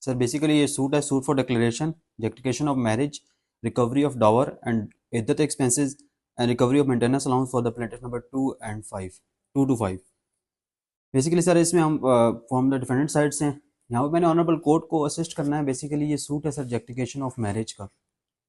Sir basically ये suit है, suit for declaration, justification of marriage, recovery of dower and इद्दत expenses and recovery of maintenance allowance for the plaintiff number 2 to 5। Basically sir इसमें हम from the defendant side से हैं। यहाँ पे मैंने ऑनरेबल कोर्ट को असिस्ट करना है। बेसिकली ये सूट है सर जस्टिफिकेशन ऑफ मैरिज का।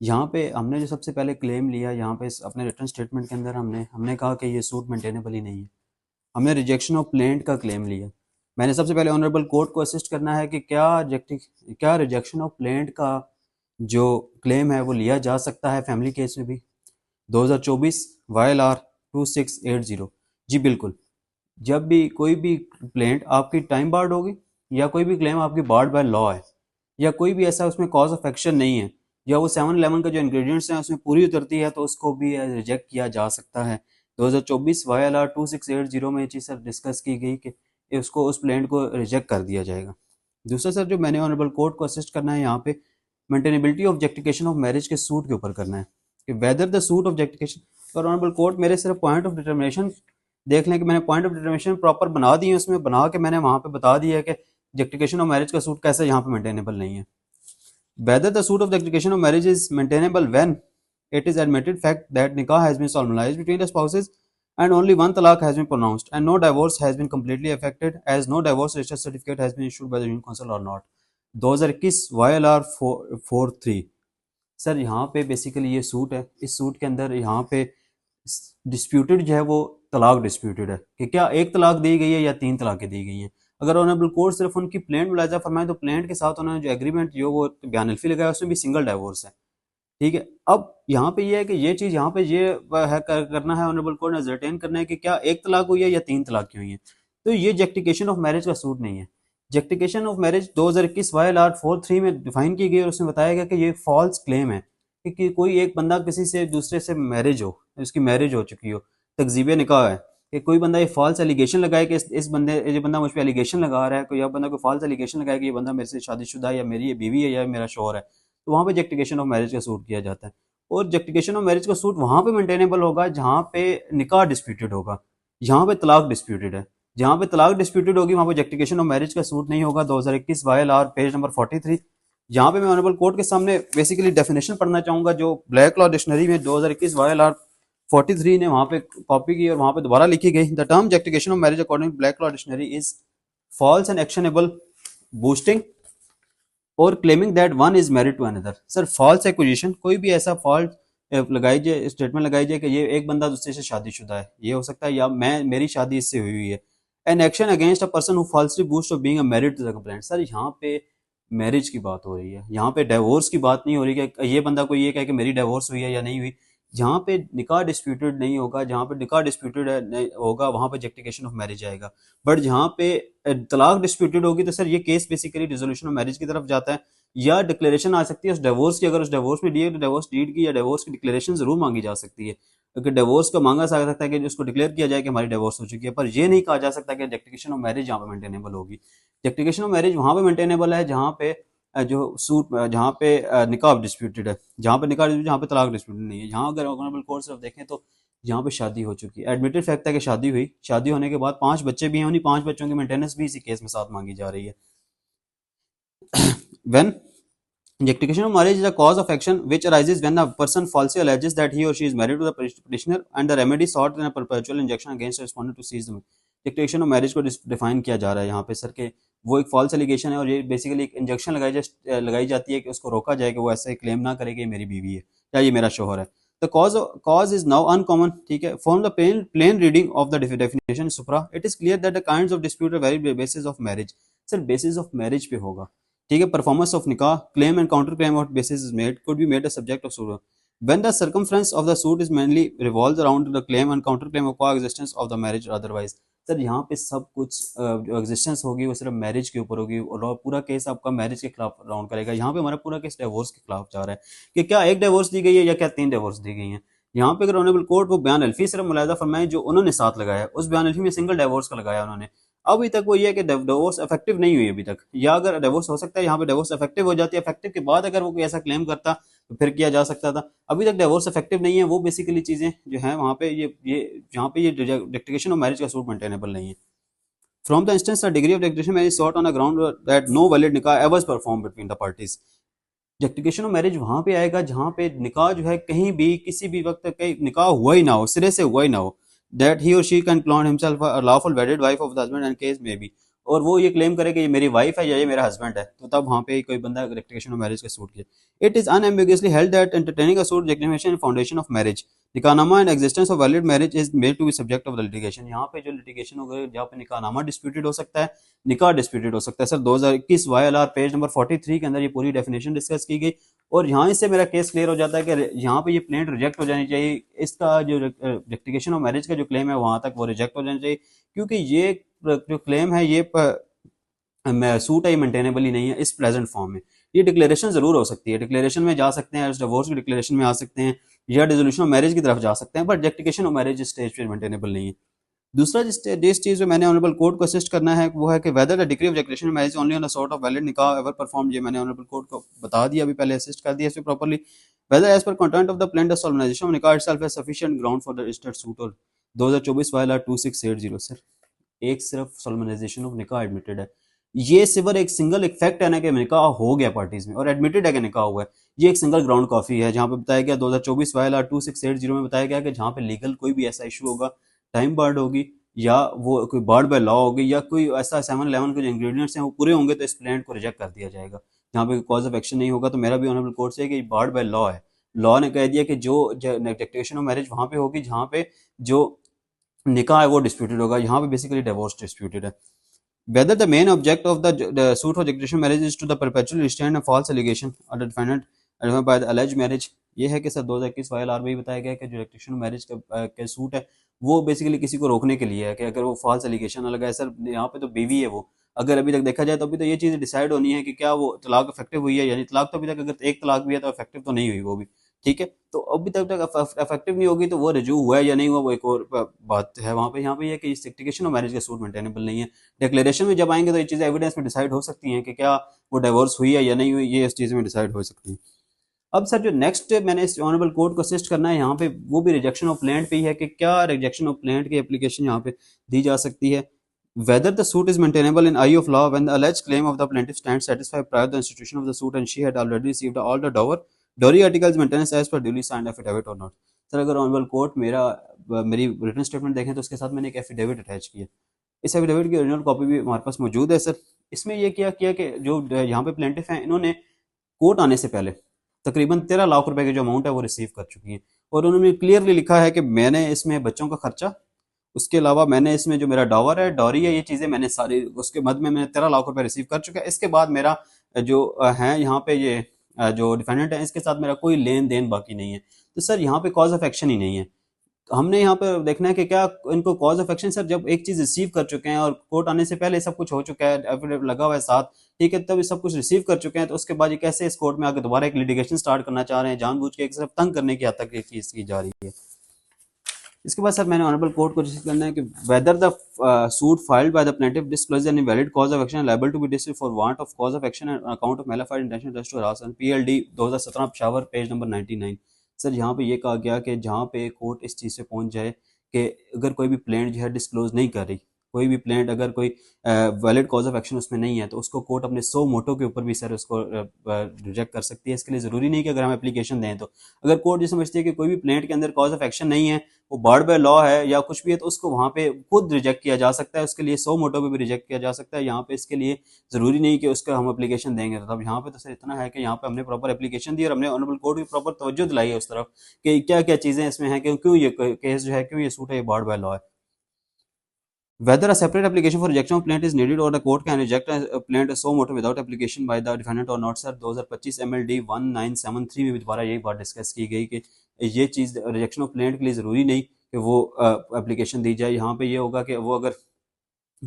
यहाँ पे हमने जो सबसे पहले क्लेम लिया, यहाँ पे अपने रिटर्न स्टेटमेंट के अंदर हमने कहा कि ये सूट मेंटेनेबल ही नहीं है। हमने रिजेक्शन ऑफ प्लेंट का क्लेम लिया। मैंने सबसे पहले ऑनरेबल कोर्ट को असिस्ट करना है कि क्या रिजेक्शन ऑफ प्लेंट का जो क्लेम है वो लिया जा सकता है फैमिली केस में भी। 2024 YLR 2680। जी बिल्कुल, जब भी कोई भी प्लेंट आपकी टाइम बार्ड होगी या कोई भी क्लेम आपकी बार्ड बाय लॉ है या कोई भी ऐसा उसमें कॉज ऑफ एक्शन नहीं है या वो 711 का जो इंग्रेडिएंट्स हैं उसमें पूरी उतरती है तो उसको भी रिजेक्ट किया जा सकता है। 2024 YLR 2680 में ये चीज़ सर डिस्कस की गई कि उसको उस प्लेंट को रिजेक्ट कर दिया जाएगा। दूसरा सर जो मैंने ऑनरेबल कोर्ट को असिस्ट करना है यहाँ पे maintainability of justification of marriage के सूट के ऊपर करना है कि whether the suit of justification. और ऑनरेबल कोर्ट मेरे सिर्फ पॉइंट ऑफ डिटर्मिनेशन देख लें कि मैंने पॉइंट ऑफ डिटर्मिनेशन प्रॉपर बना दी है, उसमें बना के मैंने वहाँ पे बता दिया है कि जस्टिफिकेशन ऑफ मैरिज का सूट कैसे यहाँ पे मेंटेनेबल नहीं है। Whether the suit of justification of marriage is maintainable when it is admitted fact that nikah has been solemnized between the spouses and only one talaq has been pronounced and no divorce has been completely effected as no divorce registered certificate has been issued by the union council or not। 2021 YLR 43। Sir यहाँ पे basically ये suit है, इस suit के अंदर यहाँ पे disputed जो है वो तलाक डिस्प्यूटेड है कि क्या एक तलाक दी गई है या 3 तलाकें दी गई हैं। अगर ऑनरेबल कोर्ट सिर्फ उनकी प्लेंट मुलाजा फरमाए तो प्लेंट के साथ उन्होंने जो एग्रीमेंट जो वो बयान अल्फी लगाया उसमें भी सिंगल डाइवोर्स है। ठीक है, अब यहाँ पे ये है कि ये चीज़ यहाँ पे ये है करना है, ऑनरेबल कोर्ट ने जर्टेन करना है कि क्या एक तलाक हुई है या 3 तलाक हुई है। तो ये जस्टिफिकेशन ऑफ मैरिज का सूट नहीं है। जस्टिफिकेशन ऑफ मैरिज 2021 YLR 43 में डिफाइन की गई और उसमें बताया गया कि ये फॉल्स क्लेम है कि कोई एक बंदा किसी से दूसरे से मैरिज हो, उसकी मैरिज हो चुकी हो, तकजीब निकाह है, कि कोई बंदा ये फॉल्स एलिगेशन लगाए कि इस बंदे ये बंदा मुझ पर एलिगेशन लगा रहा है, कोई बंदा कोई फॉल्स एलिगेशन लगाए कि ये बंदा मेरे से शादीशुदा है या मेरी ये बीवी है या मेरा शौहर है, तो वहाँ पे जस्टिफिकेशन ऑफ मैरिज का सूट किया जाता है। और जस्टिफिकेशन ऑफ मैरिज का सूट वहाँ पे मेंटेनेबल होगा जहाँ पे निकाह डिस्प्यूटेड होगा, जहाँ पे तलाक डिस्प्यूटेड है। जहाँ पे तलाक डिस्प्यूटेड होगी वहाँ पे जस्टिफिकेशन ऑफ मैरिज का सूट नहीं होगा। 2021 YLR पेज नंबर 43। यहाँ पे मैं ऑनरेबल कोर्ट के सामने बेसिकली डेफिनेशन पढ़ना चाहूंगा जो ब्लैक लॉ डिक्शनरी में 2021 YLR 43 ने वहाँ पे कॉपी की और वहाँ पे दोबारा लिखी गई। The term justification of marriage according Black Law dictionary is false and actionable boasting और claiming that one is married to another. Sir false acquisition, कोई भी ऐसा फॉल्ट लगाई जाए, स्टेटमेंट लगाई जाए कि ये एक बंदा दूसरे से शादीशुदा है, ये हो सकता है, या मेरी शादी इससे हुई हुई है। An action against a person who falsely boasts of being a married to the complaint. Sir यहाँ पे मैरिज की बात हो रही है, यहाँ पे डिवोर्स की बात नहीं हो रही कि ये बंदा कोई ये कहे कि मेरी डिवोर्स हुई है या नहीं हुई। जहाँ पे निकाह डिस्प्यूटेड नहीं होगा, जहाँ पे निकाह डिस्प्यूटेड होगा वहाँ पे जस्टिफिकेशन ऑफ मैरिज आएगा। बट जहाँ पे तलाक डिस्प्यूटेड होगी तो सर ये case basically dissolution of marriage की तरफ जाता है या डिक्लेरेशन आ सकती है उस डिवोर्स की। अगर उस डिवोर्स में दिए तो डिवोर्स डीड की या डिवोर्स की डिक्लेरेशन जरूर मांगी जा सकती है। अगर डिवोर्स का मांगा जा सकता है कि उसको डिक्लेयर किया जाए कि हमारी डिवोर्स हो चुकी है, पर ये नहीं कहा जा सकता कि जस्टिफिकेशन ऑफ मैरिज यहाँ पे मेंटेनेबल होगी। जस्टिफिकेशन ऑफ मैरिज वहाँ पे मेंटेनेबल है जहाँ पे जो सूट जहाँ पे निकाह डिस्प्यूटेड है, जहाँ पे निकाह जहाँ पे तलाक डिस्प्यूटेड नहीं है। यहाँ अगर ऑनरेबल कोर्ट सिर्फ देखें तो यहाँ पे शादी हो चुकी है, एडमिटेड फैक्ट है कि शादी हुई, शादी होने के बाद 5 बच्चे भी हैं, उन्हीं 5 बच्चों की मेंटेनेंस भी इसी केस में साथ मांगी जा रही है। When justification of marriage is a cause of action which arises when a person falsely alleges that he or she is married to the petitioner and the remedy sought in a perpetual injunction against the respondent to seize the justification of marriage को define किया जा रहा है यहाँ पे sir के वो एक फॉल्स एलिगेशन है और ये बेसिकली एक इंजेक्शन लगाई जाती है कि उसको रोका जाए कि वो ऐसे क्लेम ना करे कि मेरी बीवी है या ये मेरा शोहर है। The cause is now uncommon, ठीक है। From the plain reading of the definition supra, it is clear that the kinds of dispute are vary basis of marriage। Sir basis of marriage पे होगा, ठीक है। परफॉर्मेंस ऑफ निकाह, claim and counter claim of basis is made could be made a subject of suit when the circumference of the suit is mainly revolves around the claim and counter claim of coexistence of the marriage or otherwise। Sir यहाँ पे सब कुछ जो existence होगी वो सिर्फ marriage के ऊपर होगी और पूरा केस आपका मैरिज के खिलाफ राउंड करेगा। यहाँ पे हमारा पूरा केस डिवोर्स के खिलाफ जा रहा है कि क्या एक डिवोर्स दी गई है या क्या 3 डिवोर्स दी गई हैं। यहाँ पे अगर ऑनरेबल कोर्ट वो बयान अल्फी सिर्फ मुलाजा फरमाए जो उन्होंने साथ लगाया, उस बयान अल्फी में सिंगल डिवोर्स का लगाया उन्होंने। अभी तक वो ये है कि डिवोर्स इफेक्टिव नहीं हुई अभी तक, या अगर डिवोर्स हो सकता है यहाँ पे डिवोर्स इफेक्टिव हो जाती है, इफेक्टिव के बाद अगर वो कोई ऐसा क्लेम करता तो फिर किया जा सकता था। अभी तक डिवोर्स इफेक्टिव नहीं है, वो बेसिकली चीजें जो है वहाँ पे ये जहाँ पे ये जस्टिफिकेशन ऑफ मैरिज का सूट मेंटेनेबल नहीं है। From the instance, the degree of declaration marriage is sought on the ground that no valid nikah ever was performed between the parties. Justification of marriage वहां पे आएगा जहां पे निकाह जो है कहीं भी किसी भी वक्त कहीं निकाह हुआ ही ना हो, सिरे से हुआ ही ना हो, दैट ही और she can clone himself a lawful वेडेड wife of the husband and case में बी, और वो ये क्लेम करे कि ये मेरी वाइफ है या ये मेरा हस्बैंड है, तो तब वहां पे कोई बंदा रेक्टिफिकेशन ऑफ मैरिज का सूट किया. It is unambiguously held that entertaining a suit rectification foundation of marriage निकाहनामा and existence of valid marriage is made to be subject of the litigation. यहाँ पे जो लिटिगेशन होगा जहाँ पे निकाहनामा डिस्प्यूटेड हो सकता है, निकाह डिस्प्यूटेड हो सकता है. सर 2021 YLR पेज नंबर 43 के अंदर ये पूरी डेफिनेशन डिस्कस की गई, और यहाँ से मेरा केस क्लियर हो जाता है कि यहाँ पे ये प्लेंट रिजेक्ट हो जानी चाहिए. इसका जो रेक्टिफिकेशन ऑफ मैरिज का जो क्लेम है वहां तक वो रिजेक्ट हो जाना चाहिए, क्योंकि ये जो क्लेम है ये सूट है, मेंटेनेबल ही नहीं है इस प्रेजेंट फॉर्म में. ये डिक्लेरेशन जरूर हो सकती है, डिक्लेरेशन में जा सकते हैं, डिवोर्स की डिक्लेरेशन में आ सकते हैं, या डिसोल्यूशन ऑफ मैरिज की तरफ जा सकते हैं, but rectification of marriage stage पे मेंटेनेबल नहीं है. दूसरा जिस चीज में मैंने ऑनरेबल कोर्ट को असिस्ट करना है वो है कि whether the degree of declaration marriage only on a sort of valid निकाह एवर परफॉर्म. ये मैंने ऑनरेबल कोर्ट को बता दिया, अभी पहले असिस्ट कर दिया इसमें properly. Whether as per content of the plaint solemnisation of निकाह itself is sufficient ground for the registered suit. और 2024 YLR 2680 सर एक सिर्फ सोलमनाइजेशन ऑफ निकाह एडमिटेड है. ये सिर्फ एक सिंगल एक फैक्ट है ना कि निकाह हो गया पार्टीज में और एडमिटेड है कि निकाह हुआ है, ये एक सिंगल ग्राउंड काफी है. जहाँ पे बताया गया 2024 YLR 2680 में बताया गया कि जहाँ पे लीगल कोई भी ऐसा इशू होगा, टाइम बार्ड होगी या वो कोई बार्ड बाय लॉ होगी या कोई ऐसा 711 के जो इंग्रेडिएंट्स हैं वो पूरे होंगे, तो इस प्लांट को रिजेक्ट कर दिया जाएगा. जहाँ पे कॉज ऑफ एक्शन नहीं होगा, तो मेरा भी ऑनरेबल कोर्ट से कि बार्ड बाय लॉ है. लॉ ने कह दिया कि जो डिक्लेरेशन ऑफ मैरिज वहां पे होगी जहाँ पे जो निकाह है वो डिस्प्यूटेड होगा. यहाँ पे बेसिकली डिवोर्स डिस्प्यूटेड है. Whether the main object of the suit for declaration marriage is to the perpetual restraint of false allegation or the defendant by the alleged marriage. ये है कि सर 2021 YLR में बताया गया कि जो इलेक्ट्रिशियन मैरिज के सूट है वो बेसिकली किसी को रोकने के लिए है कि अगर वो फॉल्स एलिगेशन ना लगाए. सर यहाँ पे तो बीवी है वो, अगर अभी तक देखा जाए तो अभी तो ये चीज़ डिसाइड होनी है कि क्या वो तलाक इफेक्टिव हुई है, यानी तलाक तो अभी तक अगर एक तलाक भी है तो इफेक्टिव तो नहीं हुई वो भी, ठीक है. तो अभी तक इफेक्टिव नहीं होगी तो वो रिज्यू हुआ है या नहीं हुआ वो एक और बात है वहाँ पे. यहाँ पे ये कि डिक्लेरेशन ऑफ मैरिज का सूट मेंटेनेबल नहीं है. डिक्लेरेशन में जब आएंगे तो ये चीज़ें एविडेंस में डिसाइड हो सकती हैं कि क्या वो डिवोर्स हुई है या नहीं हुई, ये इस चीज़ में डिसाइड हो सकती है. अब सर जो नेक्स्ट मैंने इस ऑनरेबल कोर्ट को असिस्ट करना है यहाँ पे वो भी रिजेक्शन ऑफ प्लेंट पे ही है कि क्या रिजेक्शन ऑफ प्लेंट की एप्लीकेशन यहाँ पे दी जा सकती है. Whether the suit is maintainable in eye of law when the alleged claim of the plaintiff stands satisfied prior to the institution of the suit and she had already received all the dowry articles maintenance as per duly signed affidavit or not. Sir अगर honourable court मेरी written statement देखें तो उसके साथ मैंने एक affidavit attach किया. इस एफिडेविट की ओरिजिनल कॉपी भी हमारे पास मौजूद है. सर इसमें ये किया कि जो यहाँ पे प्लेंटिफ हैं इन्होंने कोर्ट आने से पहले तकरीबन 13 लाख रुपए की जो अमाउंट है वो रिसीव कर चुकी है, और उन्होंने क्लियरली लिखा है कि मैंने इसमें बच्चों का खर्चा, उसके अलावा मैंने इसमें जो मेरा डॉवर है डॉरी है ये चीज़ें मैंने सारी उसके मद में मैंने 13 लाख रुपए रिसीव कर चुका है. इसके बाद मेरा जो है यहाँ पे ये जो डिफेंडेंट है इसके साथ मेरा कोई लेन देन बाकी नहीं है. तो सर यहाँ पे कॉज ऑफ एक्शन ही नहीं है. हमने यहाँ पर देखना है कि क्या इनको कॉज ऑफ एक्शन, सर जब एक चीज रिसीव कर चुके हैं और कोर्ट आने से पहले सब कुछ हो चुका है, एफिडेविट लगा हुआ है साथ, ठीक है, तब सब कुछ रिसीव कर चुके हैं, तो उसके बाद ये कैसे इस कोर्ट में आकर दोबारा एक लिटिगेशन स्टार्ट करना चाह रहे हैं, जानबूझ के एक सिर्फ तंग करने की हद तक ये चीज की जा रही है. इसके बाद सर मैंने ऑनरेबल कोर्ट को डिसाइड करना है कि whether the suit filed by the plaintiff disclose any valid cause of action liable to be dismissed for want of cause of action on account of malafide intention just to harass. PLD 2017 Peshawar page number 99. Sir यहाँ पे ये कहा गया कि जहाँ पे court इस चीज़ से पहुंच जाए कि अगर कोई भी प्लेंट जो है डिस्क्लोज नहीं कर रही, कोई भी प्लेंट अगर कोई वैलिड कॉज ऑफ एक्शन उसमें नहीं है, तो उसको कोर्ट अपने 100 मोटो के ऊपर भी सर उसको रिजेक्ट कर सकती है. इसके लिए ज़रूरी नहीं कि अगर हम एप्लीकेशन दें तो अगर कोर्ट ये समझती है कि कोई भी प्लेंट के अंदर कॉज ऑफ एक्शन नहीं है, वो बार्ड बाय लॉ है या कुछ भी है, तो उसको वहाँ पे खुद रिजेक्ट किया जा सकता है. उसके लिए 100 मोटो पे भी रिजेक्ट किया जा सकता है. यहाँ पे इसके लिए ज़रूरी नहीं कि उसका हम एप्लीकेशन देंगे. तो अब यहाँ पे तो सर इतना है कि यहाँ पे हमने प्रॉपर एप्लीकेशन दी और हमने ऑनरेबल कोर्ट की प्रॉपर तवज्जो दिलाई है उस तरफ कि क्या क्या चीज़ें इसमें हैं, क्यों ये केस जो है क्यों ये सूट है, ये बार्ड बाय लॉ है. Whether a separate application for rejection of plaint is needed or the court can reject a plaint so moto without application by the defendant or not. Sir 2025 MLD 1973 में भी दोबारा यही बात discuss की गई कि ये चीज़ रिजेक्शन ऑफ प्लेंट के लिए ज़रूरी नहीं कि वो एप्लीकेशन दी जाए. यहाँ पे ये होगा कि वो अगर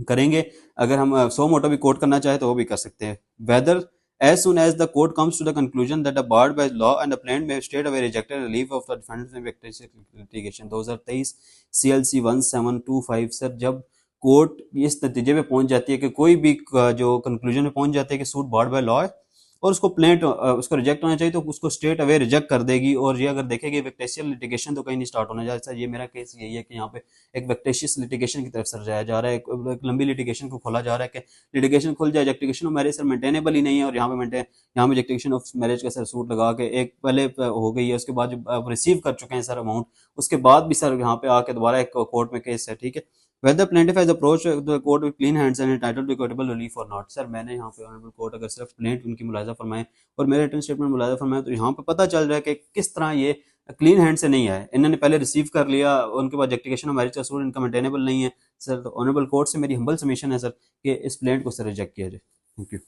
करेंगे, अगर हम 100 मोटो भी कोर्ट करना चाहे तो वो भी कर सकते हैं. Whether as soon as the court comes to the conclusion that the barred by law and the plaintiff may straight away reject a relief of the defendant's litigation. 2023 CLC 1725. Sir जब court इस नतीजे पे पहुंच जाती है कि कोई भी जो कंक्लूजन में पहुंच जाती है कि सूट बार्ड बाय लॉ है और उसको प्लेंट उसको रिजेक्ट होना चाहिए तो उसको स्ट्रेट अवे रिजेक्ट कर देगी, और ये अगर देखेगी वेक्टेशियल लिटिगेशन तो कहीं नहीं स्टार्ट होना चाहिए। सर ये मेरा केस यही है कि यहाँ पे एक वेक्टेशियस लिटिगेशन की तरफ सर जाया जा रहा है, एक लंबी लिटिगेशन को खोला जा रहा है कि लिटिगेशन खुल जाए, execution of marriage sir maintainable ही नहीं है, और यहाँ पे यहाँ पे एग्जीक्यूशन ऑफ मैरिज का सर सूट लगा के एक पहले हो गई है, उसके बाद जो आप रिसीव कर चुके हैं सर अमाउंट, उसके बाद भी सर यहाँ पे आके दोबारा एक कोर्ट में केस है, ठीक है। Whether plaintiff has approached the court with clean hands and entitled to equitable relief or not। Sir मैंने यहाँ पे ऑनरेबल कोर्ट अगर सिर्फ प्लेंट उनकी मुलाजा फरमाए और मेरे रिटर्न स्टेटमेंट मुलाजा फरमाए तो यहाँ पे पता चल रहा है कि किस तरह ये क्लीन हैंड से नहीं है, इन्होंने पहले रिसीव कर लिया, उनके बाद एप्लीकेशन ऑफ मैरिज का सूट इनका मेंटेनेबल नहीं है सर। तो ऑनरेबल कोर्ट से मेरी हम्बल सबमिशन है सर कि इस प्लेंट को सर रिजेक्ट किया जाए। Thank you.